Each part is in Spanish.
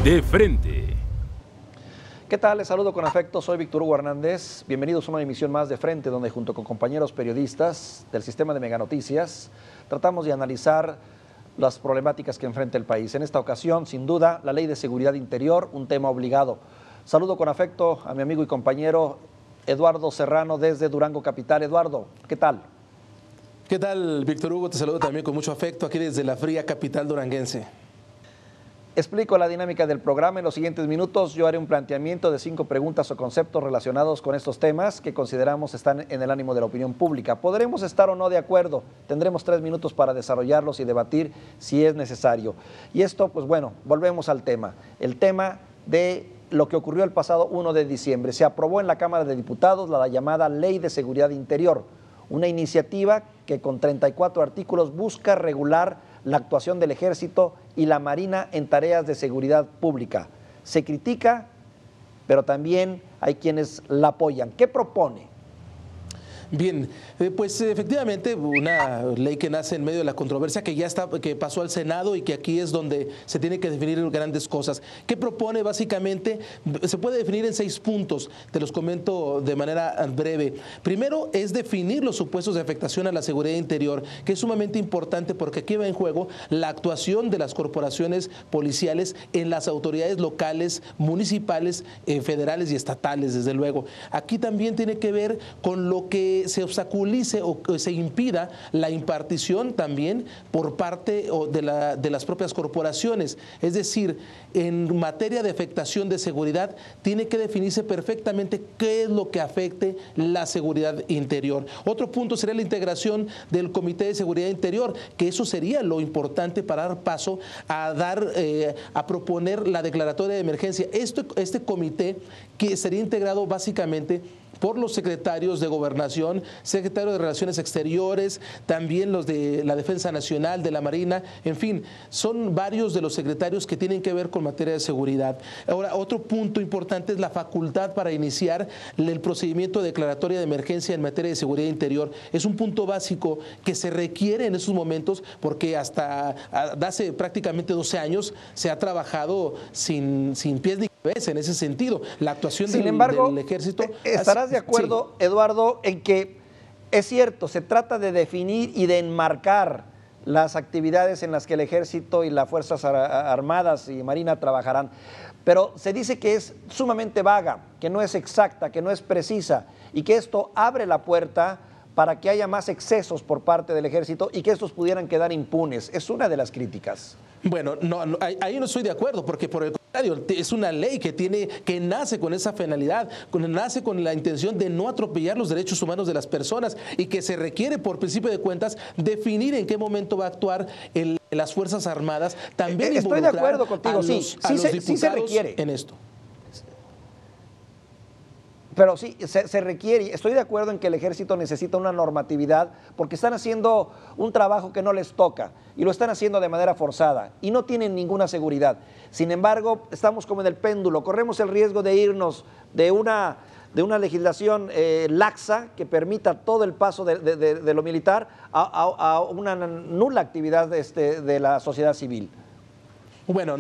De frente. ¿Qué tal? Les saludo con afecto, soy Víctor Hugo Hernández. Bienvenidos a una emisión más de Frente, donde junto con compañeros periodistas del sistema de Mega Noticias tratamos de analizar las problemáticas que enfrenta el país. En esta ocasión, sin duda, la Ley de Seguridad Interior, un tema obligado. Saludo con afecto a mi amigo y compañero Eduardo Serrano desde Durango Capital. Eduardo, ¿qué tal? ¿Qué tal, Víctor Hugo? Te saludo también con mucho afecto aquí desde la fría capital duranguense. Explico la dinámica del programa. En los siguientes minutos yo haré un planteamiento de 5 preguntas o conceptos relacionados con estos temas que consideramos están en el ánimo de la opinión pública. Podremos estar o no de acuerdo, tendremos 3 minutos para desarrollarlos y debatir si es necesario. Y esto, pues bueno, volvemos al tema. El tema de lo que ocurrió el pasado 1 de diciembre. Se aprobó en la Cámara de Diputados la llamada Ley de Seguridad Interior, una iniciativa que con 34 artículos busca regular la actuación del Ejército y la Marina en tareas de seguridad pública. Se critica, pero también hay quienes la apoyan. ¿Qué propone? Bien, pues efectivamente una ley que nace en medio de la controversia que pasó al Senado y que aquí es donde se tiene que definir grandes cosas. ¿Qué propone? Básicamente se puede definir en 6 puntos, te los comento de manera breve. Primero es definir los supuestos de afectación a la seguridad interior, que es sumamente importante porque aquí va en juego la actuación de las corporaciones policiales en las autoridades locales, municipales, federales y estatales, desde luego. Aquí también tiene que ver con lo que se obstaculice o que se impida la impartición también por parte de las propias corporaciones. Es decir, en materia de afectación de seguridad tiene que definirse perfectamente qué es lo que afecte la seguridad interior. Otro punto sería la integración del Comité de Seguridad Interior, que eso sería lo importante para dar paso a proponer la declaratoria de emergencia. Este comité que sería integrado básicamente por los secretarios de Gobernación, secretario de Relaciones Exteriores, también los de la Defensa Nacional, de la Marina, en fin, son varios de los secretarios que tienen que ver con materia de seguridad. Ahora, otro punto importante es la facultad para iniciar el procedimiento de declaratoria de emergencia en materia de seguridad interior. Es un punto básico que se requiere en estos momentos porque hasta hace prácticamente 12 años se ha trabajado sin pies ni cabeza en ese sentido. La actuación del Ejército. ¿Estarás de acuerdo, sí, Eduardo, en que es cierto, se trata de definir y de enmarcar las actividades en las que el Ejército y las Fuerzas Armadas y Marina trabajarán, pero se dice que es sumamente vaga, que no es exacta, que no es precisa y que esto abre la puerta para que haya más excesos por parte del Ejército y que estos pudieran quedar impunes? Es una de las críticas. Bueno, ahí no estoy de acuerdo, porque por el contrario, es una ley que nace con esa finalidad, nace con la intención de no atropellar los derechos humanos de las personas y que se requiere, por principio de cuentas, definir en qué momento va a actuar las Fuerzas Armadas. También estoy de acuerdo contigo, sí se requiere en esto. Pero sí, se requiere, estoy de acuerdo en que el Ejército necesita una normatividad porque están haciendo un trabajo que no les toca y lo están haciendo de manera forzada y no tienen ninguna seguridad. Sin embargo, estamos como en el péndulo, corremos el riesgo de irnos de una legislación laxa que permita todo el paso de lo militar a una nula actividad de la sociedad civil. Bueno,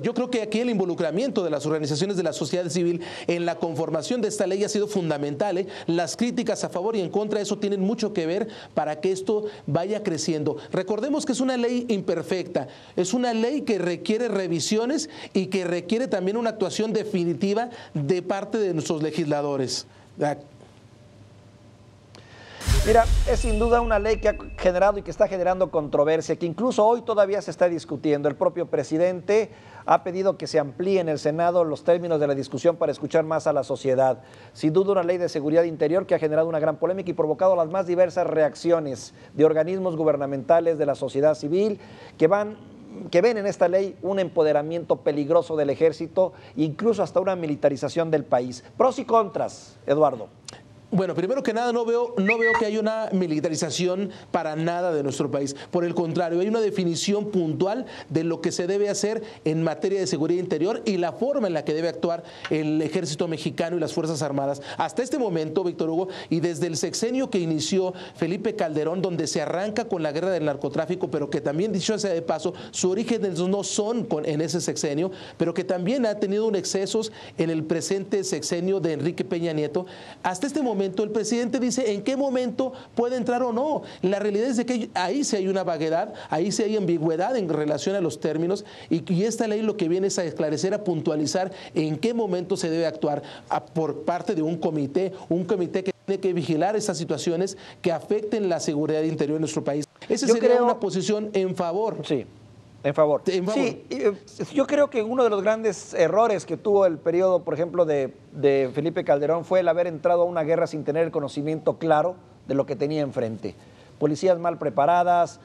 yo creo que aquí el involucramiento de las organizaciones de la sociedad civil en la conformación de esta ley ha sido fundamental. Las críticas a favor y en contra de eso tienen mucho que ver para que esto vaya creciendo. Recordemos que es una ley imperfecta, es una ley que requiere revisiones y que requiere también una actuación definitiva de parte de nuestros legisladores. Mira, es sin duda una ley que ha generado y que está generando controversia, que incluso hoy todavía se está discutiendo. El propio presidente ha pedido que se amplíe en el Senado los términos de la discusión para escuchar más a la sociedad. Sin duda una ley de seguridad interior que ha generado una gran polémica y provocado las más diversas reacciones de organismos gubernamentales, de la sociedad civil, que ven en esta ley un empoderamiento peligroso del Ejército e incluso hasta una militarización del país. Pros y contras, Eduardo. Bueno, primero que nada, no veo que haya una militarización para nada de nuestro país. Por el contrario, hay una definición puntual de lo que se debe hacer en materia de seguridad interior y la forma en la que debe actuar el ejército mexicano y las Fuerzas Armadas. Hasta este momento, Víctor Hugo, y desde el sexenio que inició Felipe Calderón, donde se arranca con la guerra del narcotráfico, pero que también, dicho sea de paso, sus orígenes no son en ese sexenio, pero que también ha tenido un excesos en el presente sexenio de Enrique Peña Nieto. Hasta este momento, el presidente dice en qué momento puede entrar o no. La realidad es de que ahí sí hay una vaguedad, ahí sí hay ambigüedad en relación a los términos y esta ley lo que viene es a esclarecer, a puntualizar en qué momento se debe actuar por parte de un comité que tiene que vigilar esas situaciones que afecten la seguridad interior de nuestro país. Esa sería una posición en favor. Sí. En favor. Sí, yo creo que uno de los grandes errores que tuvo el periodo, por ejemplo, de Felipe Calderón fue el haber entrado a una guerra sin tener el conocimiento claro de lo que tenía enfrente. Policías mal preparadas,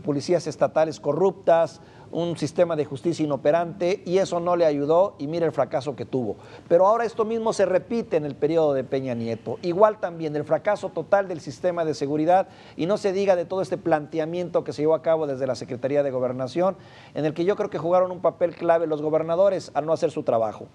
policías estatales corruptas, un sistema de justicia inoperante, y eso no le ayudó, y mira el fracaso que tuvo. Pero ahora esto mismo se repite en el periodo de Peña Nieto. Igual también el fracaso total del sistema de seguridad, y no se diga de todo este planteamiento que se llevó a cabo desde la Secretaría de Gobernación, en el que yo creo que jugaron un papel clave los gobernadores al no hacer su trabajo.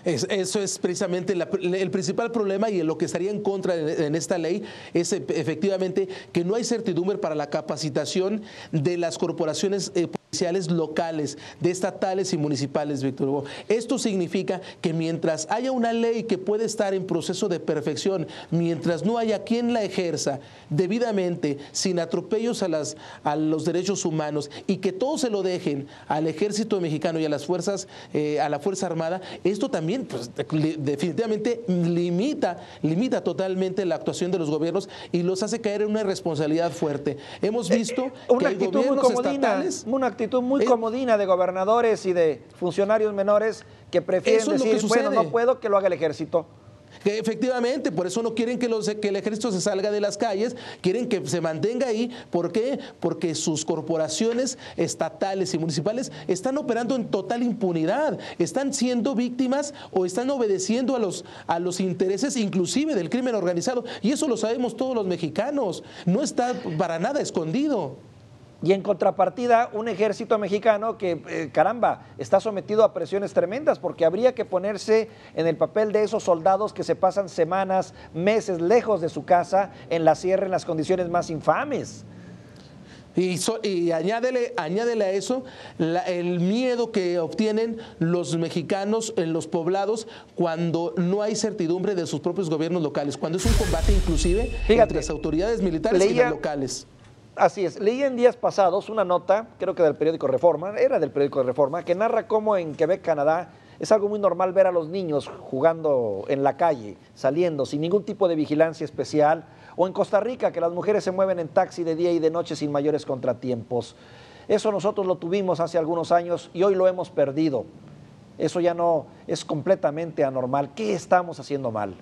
Eso es precisamente el principal problema, y lo que estaría en contra en esta ley es efectivamente que no hay certidumbre para la capacitación de las corporaciones policiales locales, de estatales y municipales, Víctor Hugo. Esto significa que mientras haya una ley que puede estar en proceso de perfección, mientras no haya quien la ejerza debidamente, sin atropellos a los derechos humanos, y que todo se lo dejen al ejército mexicano y a las fuerzas, a la Fuerza Armada, esto también pues, definitivamente limita totalmente la actuación de los gobiernos y los hace caer en una responsabilidad fuerte. Hemos visto que hay gobiernos estatales, una actitud muy comodina de gobernadores y de funcionarios menores que prefieren decir, bueno, no puedo, que lo haga el ejército. Que efectivamente, por eso no quieren que el ejército se salga de las calles, quieren que se mantenga ahí. ¿Por qué? Porque sus corporaciones estatales y municipales están operando en total impunidad, están siendo víctimas o están obedeciendo a los intereses inclusive del crimen organizado, y eso lo sabemos todos los mexicanos, no está para nada escondido. Y en contrapartida, un ejército mexicano que, caramba, está sometido a presiones tremendas, porque habría que ponerse en el papel de esos soldados que se pasan semanas, meses lejos de su casa, en la sierra, en las condiciones más infames. Y añádele a eso el miedo que obtienen los mexicanos en los poblados cuando no hay certidumbre de sus propios gobiernos locales, cuando es un combate inclusive entre las autoridades militares y las locales. Así es, leí en días pasados una nota, creo que del periódico Reforma, que narra cómo en Quebec, Canadá, es algo muy normal ver a los niños jugando en la calle, saliendo sin ningún tipo de vigilancia especial, o en Costa Rica, que las mujeres se mueven en taxi de día y de noche sin mayores contratiempos. Eso nosotros lo tuvimos hace algunos años y hoy lo hemos perdido. Eso ya no es completamente anormal. ¿Qué estamos haciendo mal?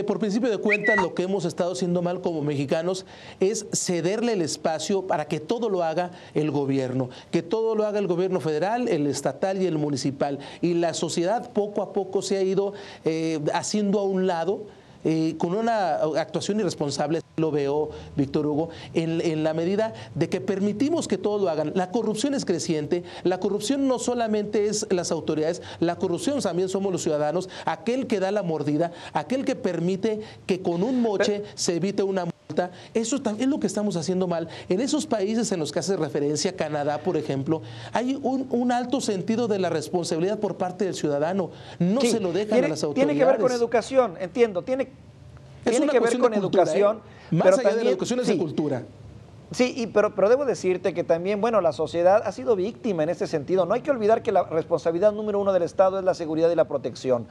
Por principio de cuentas, lo que hemos estado haciendo mal como mexicanos es cederle el espacio para que todo lo haga el gobierno, que todo lo haga el gobierno federal, el estatal y el municipal. Y la sociedad poco a poco se ha ido haciendo a un lado, con una actuación irresponsable, lo veo, Víctor Hugo, en la medida de que permitimos que todos lo hagan. La corrupción es creciente, la corrupción no solamente es las autoridades, la corrupción también somos los ciudadanos, aquel que da la mordida, aquel que permite que con un moche se evite una multa. Eso es lo que estamos haciendo mal. En esos países en los que hace referencia, Canadá, por ejemplo, hay un alto sentido de la responsabilidad por parte del ciudadano. No se lo dejan a las autoridades. Tiene que ver con educación, entiendo. Tiene que ver con educación. Más allá de la educación es de cultura. Sí, pero debo decirte que también, bueno, la sociedad ha sido víctima en este sentido. No hay que olvidar que la responsabilidad número uno del Estado es la seguridad y la protección.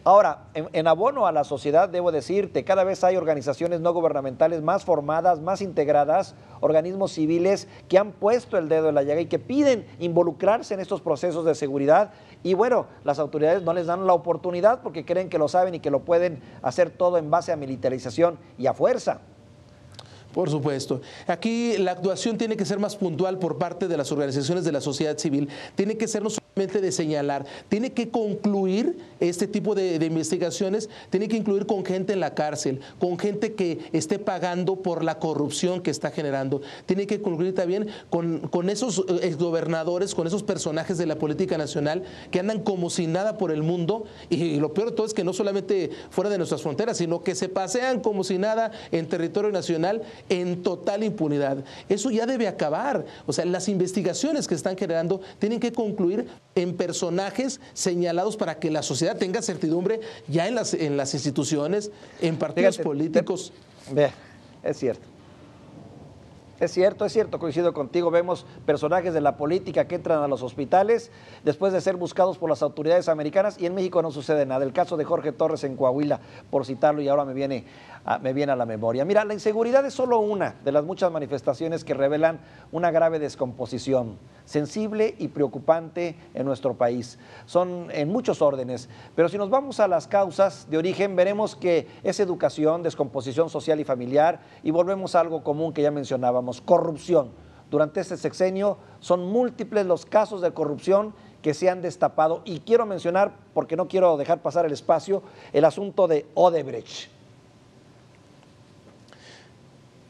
Ahora, en abono a la sociedad, debo decirte, cada vez hay organizaciones no gubernamentales más formadas, más integradas, organismos civiles que han puesto el dedo en la llaga y que piden involucrarse en estos procesos de seguridad. Y bueno, las autoridades no les dan la oportunidad porque creen que lo saben y que lo pueden hacer todo en base a militarización y a fuerza. Por supuesto. Aquí la actuación tiene que ser más puntual por parte de las organizaciones de la sociedad civil. Tiene que ser no solamente de señalar, tiene que concluir este tipo de investigaciones, tiene que incluir con gente en la cárcel, con gente que esté pagando por la corrupción que está generando. Tiene que concluir también con esos exgobernadores, con esos personajes de la política nacional que andan como si nada por el mundo, y lo peor de todo es que no solamente fuera de nuestras fronteras, sino que se pasean como si nada en territorio nacional en total impunidad. Eso ya debe acabar. O sea, las investigaciones que están generando tienen que concluir en personajes señalados para que la sociedad tenga certidumbre ya en las instituciones, en partidos políticos. Es cierto. Es cierto, coincido contigo. Vemos personajes de la política que entran a los hospitales después de ser buscados por las autoridades americanas, y en México no sucede nada. El caso de Jorge Torres en Coahuila, por citarlo, y ahora me viene a la memoria. Mira, la inseguridad es solo una de las muchas manifestaciones que revelan una grave descomposición sensible y preocupante en nuestro país. Son en muchos órdenes, pero si nos vamos a las causas de origen, veremos que es educación, descomposición social y familiar, y volvemos a algo común que ya mencionábamos: corrupción. Durante este sexenio son múltiples los casos de corrupción que se han destapado, y quiero mencionar, porque no quiero dejar pasar el espacio, el asunto de Odebrecht.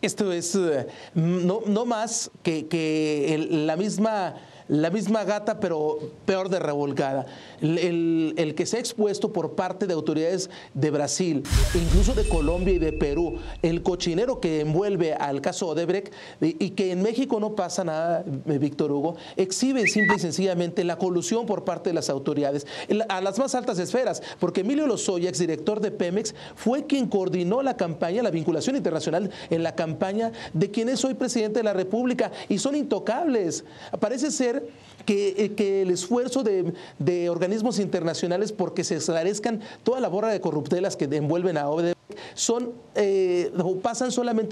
Esto es no más que la misma gata, pero peor de revolcada. El que se ha expuesto por parte de autoridades de Brasil, incluso de Colombia y de Perú, el cochinero que envuelve al caso Odebrecht, y que en México no pasa nada, Víctor Hugo, exhibe simple y sencillamente la colusión por parte de las autoridades a las más altas esferas, porque Emilio Lozoya, exdirector de Pemex, fue quien coordinó la campaña, la vinculación internacional en la campaña de quien es hoy presidente de la República, y son intocables. Parece ser que el esfuerzo de organismos internacionales porque se esclarezcan toda la borra de corruptelas que envuelven a Odebrecht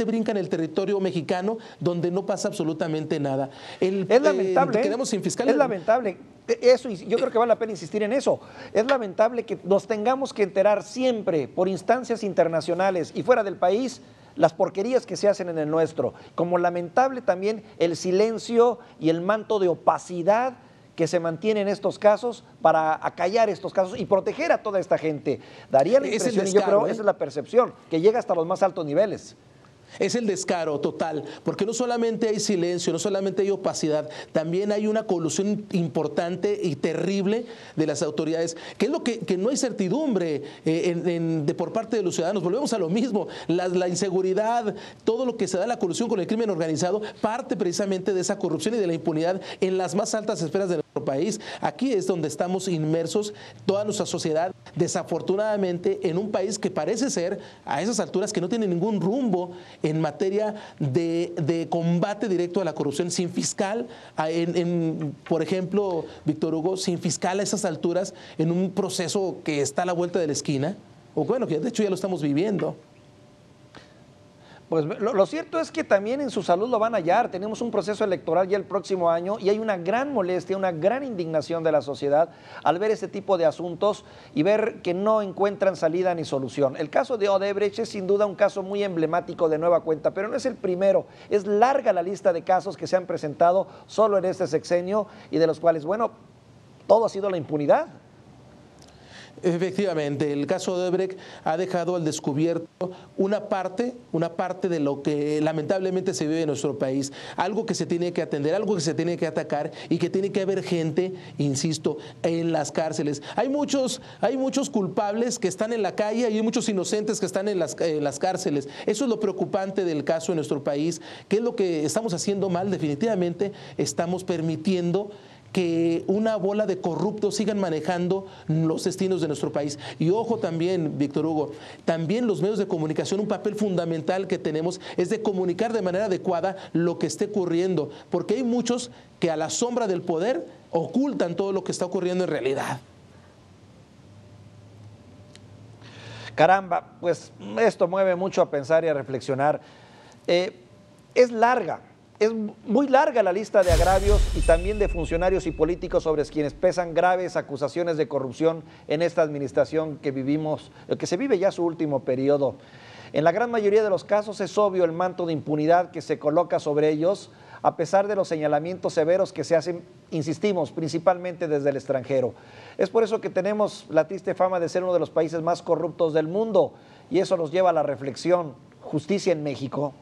brincan el territorio mexicano, donde no pasa absolutamente nada. Es lamentable. Quedamos sin fiscal. Es lamentable. Eso, y yo creo que vale la pena insistir en eso. Es lamentable que nos tengamos que enterar siempre por instancias internacionales y fuera del país las porquerías que se hacen en el nuestro. Como lamentable también el silencio y el manto de opacidad que se mantiene en estos casos para acallar estos casos y proteger a toda esta gente. Daría la impresión, y yo creo esa es la percepción, que llega hasta los más altos niveles. Es el descaro total, porque no solamente hay silencio, no solamente hay opacidad, también hay una colusión importante y terrible de las autoridades, que es lo que no hay certidumbre por parte de los ciudadanos. Volvemos a lo mismo, la inseguridad, todo lo que se da la colusión con el crimen organizado, parte precisamente de esa corrupción y de la impunidad en las más altas esferas de nuestro país. Aquí es donde estamos inmersos, toda nuestra sociedad, desafortunadamente, en un país que parece ser, a esas alturas, que no tiene ningún rumbo en materia de combate directo a la corrupción, sin fiscal, por ejemplo, Víctor Hugo, sin fiscal a esas alturas, en un proceso que está a la vuelta de la esquina, o bueno, que de hecho ya lo estamos viviendo. Pues lo cierto es que también en su salud lo van a hallar. Tenemos un proceso electoral ya el próximo año y hay una gran molestia, una gran indignación de la sociedad al ver este tipo de asuntos y ver que no encuentran salida ni solución. El caso de Odebrecht es sin duda un caso muy emblemático de nueva cuenta, pero no es el primero. Es larga la lista de casos que se han presentado solo en este sexenio y de los cuales, bueno, todo ha sido la impunidad. Efectivamente, el caso de Odebrecht ha dejado al descubierto una parte de lo que lamentablemente se vive en nuestro país, algo que se tiene que atender, algo que se tiene que atacar y que tiene que haber gente, insisto, en las cárceles. Hay muchos culpables que están en la calle y hay muchos inocentes que están en las cárceles. Eso es lo preocupante del caso en nuestro país. ¿Qué es lo que estamos haciendo mal? Definitivamente estamos permitiendo que una bola de corruptos sigan manejando los destinos de nuestro país. Y ojo también, Víctor Hugo, también los medios de comunicación, un papel fundamental que tenemos es de comunicar de manera adecuada lo que esté ocurriendo, porque hay muchos que a la sombra del poder ocultan todo lo que está ocurriendo en realidad. Caramba, pues esto mueve mucho a pensar y a reflexionar. Es muy larga la lista de agravios y también de funcionarios y políticos sobre quienes pesan graves acusaciones de corrupción en esta administración que se vive ya su último periodo. En la gran mayoría de los casos es obvio el manto de impunidad que se coloca sobre ellos, a pesar de los señalamientos severos que se hacen, insistimos, principalmente desde el extranjero. Es por eso que tenemos la triste fama de ser uno de los países más corruptos del mundo, y eso nos lleva a la reflexión: ¿justicia en México?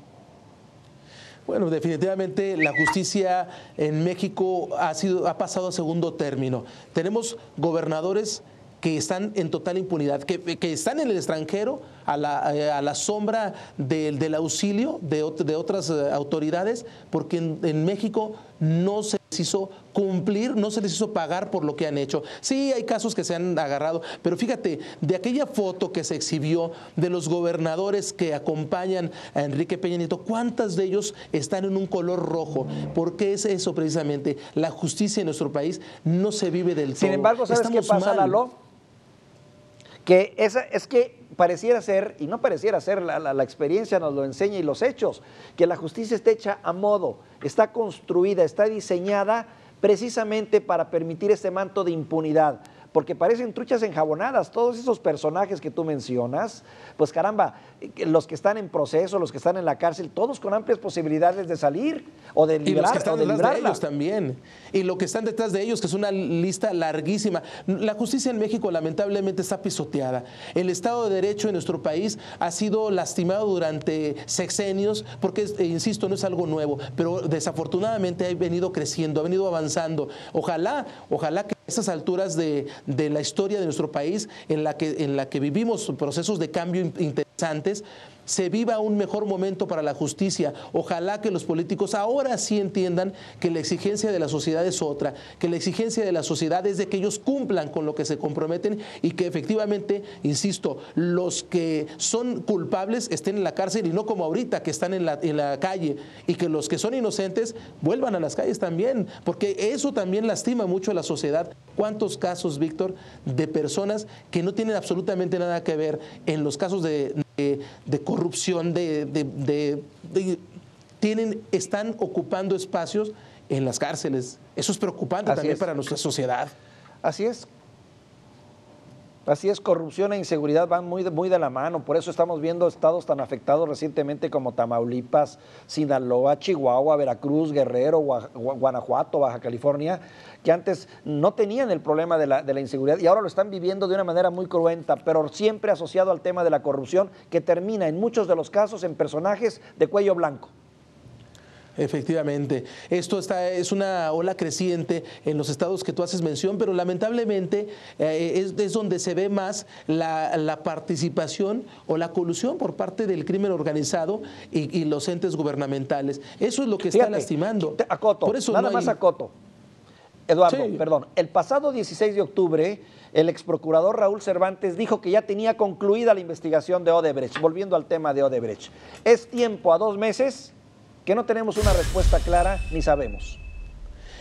Bueno, definitivamente la justicia en México ha pasado a segundo término. Tenemos gobernadores que están en total impunidad, que están en el extranjero a la sombra del auxilio de otras autoridades, porque en México no se les hizo cumplir, no se les hizo pagar por lo que han hecho. Sí, hay casos que se han agarrado, pero fíjate, de aquella foto que se exhibió de los gobernadores que acompañan a Enrique Peña Nieto, ¿cuántas de ellos están en un color rojo? Porque es eso precisamente, la justicia en nuestro país no se vive del todo. Sin embargo, ¿sabes qué pasa, Lalo? Que es que pareciera ser, y no pareciera ser, la experiencia nos lo enseña y los hechos, que la justicia está hecha a modo, está construida, está diseñada precisamente para permitir este manto de impunidad, porque parecen truchas enjabonadas. Todos esos personajes que tú mencionas, pues caramba, los que están en proceso, los que están en la cárcel, todos con amplias posibilidades de salir o de librar, y los que están o de detrás de librarla. ellos también, y lo que están detrás de ellos, que es una lista larguísima. La justicia en México lamentablemente está pisoteada. El Estado de Derecho en nuestro país ha sido lastimado durante sexenios, porque, insisto, no es algo nuevo, pero desafortunadamente ha venido creciendo, ha venido avanzando. Ojalá que a estas alturas de la historia de nuestro país, en la que vivimos procesos de cambio interesantes, se viva un mejor momento para la justicia. Ojalá que los políticos ahora sí entiendan que la exigencia de la sociedad es otra, que la exigencia de la sociedad es de que ellos cumplan con lo que se comprometen y que efectivamente, insisto, los que son culpables estén en la cárcel y no como ahorita que están en la calle, y que los que son inocentes vuelvan a las calles también, porque eso también lastima mucho a la sociedad. ¿Cuántos casos, Víctor, de personas que no tienen absolutamente nada que ver en los casos de corrupción, están ocupando espacios en las cárceles? Eso es preocupante también para nuestra sociedad. Así es. Así es, corrupción e inseguridad van muy de la mano. Por eso estamos viendo estados tan afectados recientemente como Tamaulipas, Sinaloa, Chihuahua, Veracruz, Guerrero, Guanajuato, Baja California, que antes no tenían el problema de la inseguridad y ahora lo están viviendo de una manera muy cruenta, pero siempre asociado al tema de la corrupción, que termina en muchos de los casos en personajes de cuello blanco. Efectivamente, esto es una ola creciente en los estados que tú haces mención, pero lamentablemente es donde se ve más la participación o la colusión por parte del crimen organizado y los entes gubernamentales. Eso es lo que está lastimando. Acoto, por eso nada más acoto. Eduardo, sí. Perdón, el pasado 16 de octubre, el exprocurador Raúl Cervantes dijo que ya tenía concluida la investigación de Odebrecht. Volviendo al tema de Odebrecht, es tiempo a 2 meses que no tenemos una respuesta clara ni sabemos.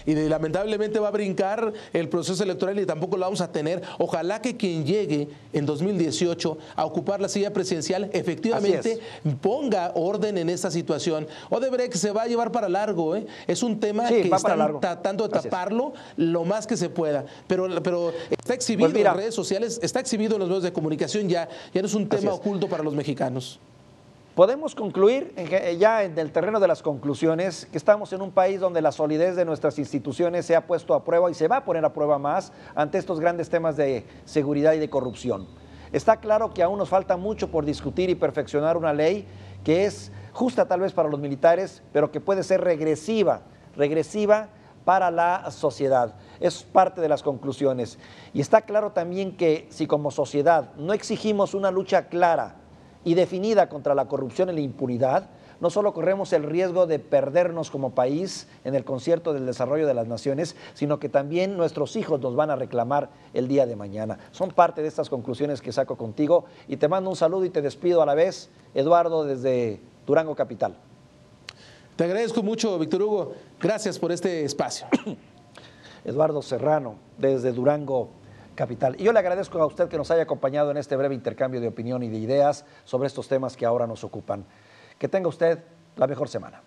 Y lamentablemente va a brincar el proceso electoral y tampoco lo vamos a tener. Ojalá que quien llegue en 2018 a ocupar la silla presidencial efectivamente ponga orden en esta situación. Odebrecht se va a llevar para largo, ¿eh? Es un tema que están tratando de taparlo lo más que se pueda. Pero está exhibido en redes sociales, está exhibido en los medios de comunicación, ya no es un tema oculto para los mexicanos. Podemos concluir ya en el terreno de las conclusiones que estamos en un país donde la solidez de nuestras instituciones se ha puesto a prueba y se va a poner a prueba más ante estos grandes temas de seguridad y de corrupción. Está claro que aún nos falta mucho por discutir y perfeccionar una ley que es justa tal vez para los militares, pero que puede ser regresiva para la sociedad. Es parte de las conclusiones. Y está claro también que si como sociedad no exigimos una lucha clara y definida contra la corrupción y la impunidad, no solo corremos el riesgo de perdernos como país en el concierto del desarrollo de las naciones, sino que también nuestros hijos nos van a reclamar el día de mañana. Son parte de estas conclusiones que saco contigo y te mando un saludo y te despido a la vez, Eduardo, desde Durango Capital. Te agradezco mucho, Víctor Hugo. Gracias por este espacio. Eduardo Serrano, desde Durango Capital. Y yo le agradezco a usted que nos haya acompañado en este breve intercambio de opinión y de ideas sobre estos temas que ahora nos ocupan. Que tenga usted la mejor semana.